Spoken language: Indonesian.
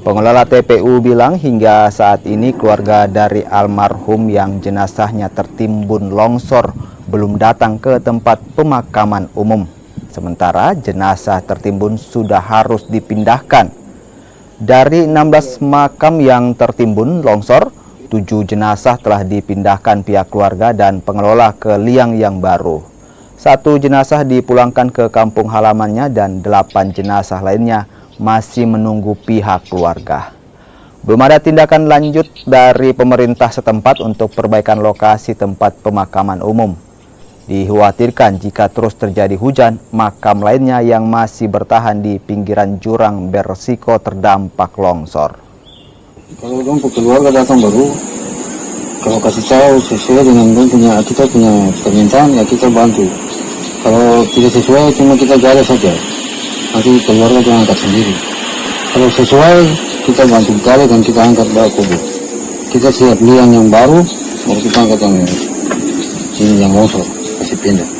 Pengelola TPU bilang hingga saat ini keluarga dari almarhum yang jenazahnya tertimbun longsor belum datang ke tempat pemakaman umum. Sementara jenazah tertimbun sudah harus dipindahkan. Dari 16 makam yang tertimbun longsor, 7 jenazah telah dipindahkan pihak keluarga dan pengelola ke liang yang baru. 1 jenazah dipulangkan ke kampung halamannya dan 8 jenazah lainnya masih menunggu pihak keluarga. Belum ada tindakan lanjut dari pemerintah setempat untuk perbaikan lokasi tempat pemakaman umum. Dikhawatirkan jika terus terjadi hujan, makam lainnya yang masih bertahan di pinggiran jurang beresiko terdampak longsor. Kalau dong keluarga datang baru, kalau kasih tahu sesuai dengan kita punya permintaan ya kita bantu. Kalau tidak sesuai cuma kita jalan saja. Nanti keluarga jangan angkat sendiri. Kalau sesuai kita bantu gali dan kita angkat bawa kubur. Kita siap liang yang baru, baru kita angkat yang longsor, kasih pindah.